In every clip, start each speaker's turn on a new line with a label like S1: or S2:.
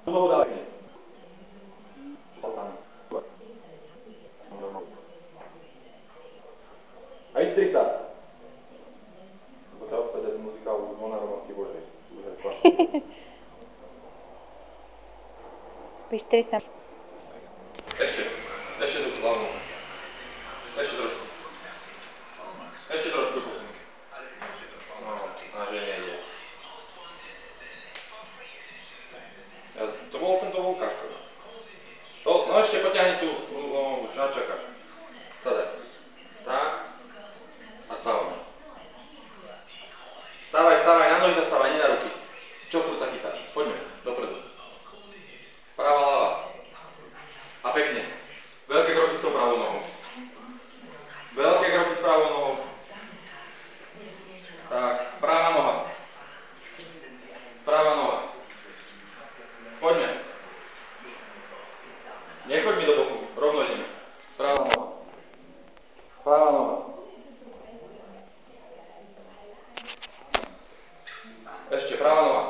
S1: Znovu dávajte. A vystri sa. Pokiaľ chcete muzikálnu monárom Matky Božej.
S2: Vystri sa.
S1: Ešte tú hlavnú. Ešte trošku. Ešte trošku posunky. No, a že nejde. Ja, to bol Kaško. No ešte potiahni tú lomovú, čo čakáš? Sadaj. Tak. A stávame. Stávaj, na nohy sa stávaj, nie na ruky. Čo furt sa chytáš? Poďme, dopredu. Práva, ľava. A pekne. Veľké kroky s tou pravou nohou. Veľké kroky s pravou nohou. Tak, práva noha. Práva noha. Poďme. Nechoď mi do boku, rovno ideme. Práva noha. Práva noha. Ešte, práva noha.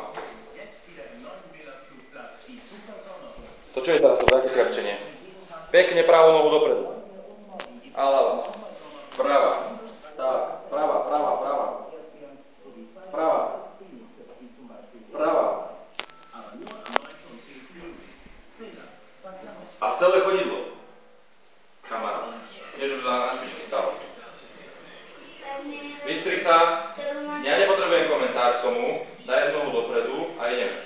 S1: To čo je teraz, to také krčenie? Pekne pravú nohu dopredu. A ľava. Práva. Tak, práva. Práva. Práva. A celé chodidlo. Kamarát. Nie, že na špičky stáva. Vystri sa. Ja nepotrebujem komentár k tomu. Daj nohu dopredu a ideme.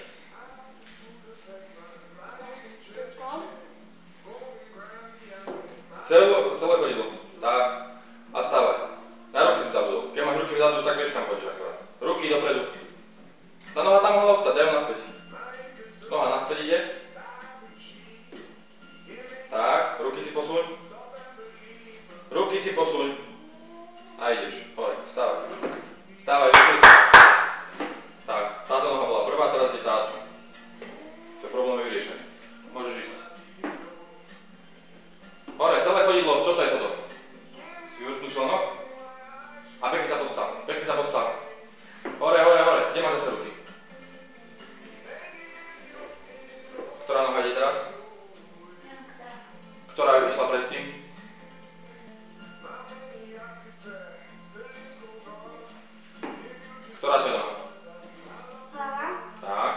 S1: Celé chodidlo. Tak. A stávaj. Na ruky si zabudol. Keď máš ruky vzadu, tak vieš kam chodíš akorát. Ruky dopredu. Tá noha tam mohla ostať, daj ho naspäť. Noha naspäť ide. Tak, ruky si posuň. Ruky si posuň. A ideš. Hore, vstávaj. Vstávaj, vyšli sa. Tak, táto noha bola prvá, teraz je táto. To je problém vyriešený. Môžeš ísť. Hore, celé chodidlo, čo to je toto? Sviúrtný členok? A pekne sa postav. Hore, kde máš zase ruky? Ktorá noha ide teraz? Ktorá išla predtým? Ktorá to je noha? Tak.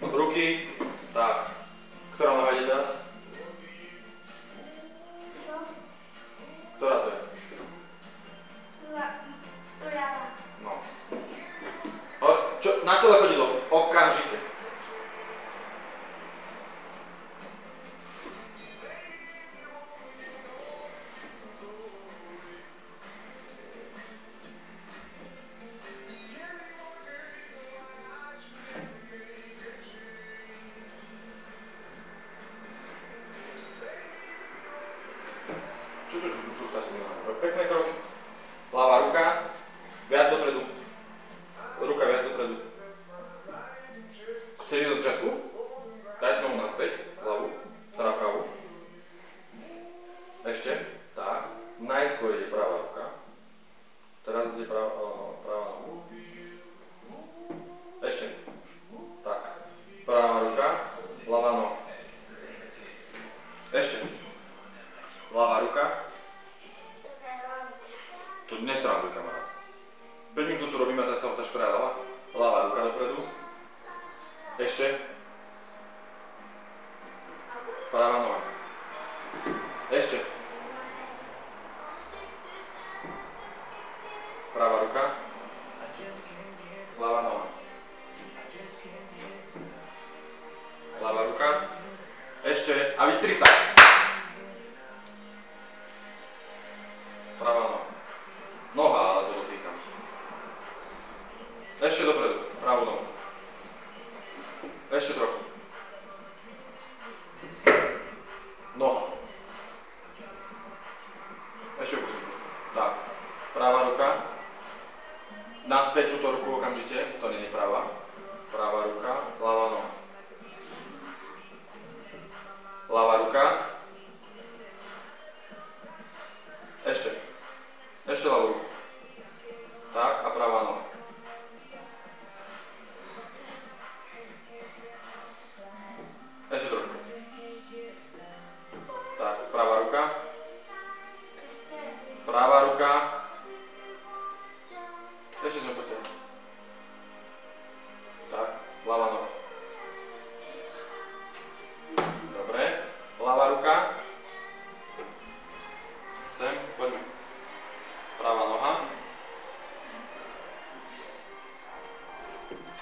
S1: Ruky. Tak. Ktorá noha ide teraz? Ktorá to je? No. Na celé chodidlo. Okamžite. Čo to žltá smilá? Pekné kroky. Ľavá ruka. Viac dopredu. Ruka viac dopredu. Chceš ísť do začiatku? Dať nohu naspäť. Ľavú. Teda pravú. Ešte. Tak. Najskôr ide pravá ruka. Teraz ide pravá nohu. Ešte. Tak. Pravá ruka. Ľavá noha. Ešte. Ľavá ruka. Tu nesranduj, kamarát. 5 minút tu robíme a teraz sa otáš ľava. Ľavá ruka dopredu. Ešte. Práva noha. Ešte. Práva ruka. Ľavá noha. Ľavá ruka. Ešte. A vystri sa. Pravá noha. Noha, ale to dotýkam. Ešte dopredu. Pravú nohu. Ešte trochu. Noha. Ešte posun. Tak. Pravá ruka. Naspäť túto ruku okamžite. To nie je pravá. Pravá ruka. Ľavá noha. Ľavá ruka. Ešte. Ešte ľavú ruku. Tak, a pravá noha. Ešte sme po tebe. Tak, ľavá noha. Dobre, ľavá ruka. Sem, poďme. Pravá noha.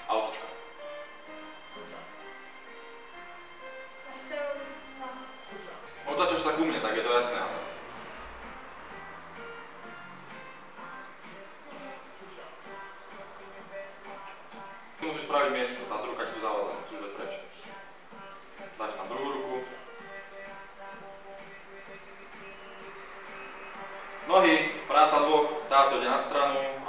S1: A otočka. Otáčaš sa ku mne, tak je to jasné. Musíš spraviť miesto, tá ruka ti tu zavádza, musíš dať preč. Dáš tam druhú ruku. Nohy, práca dvoch, táto ide na stranu.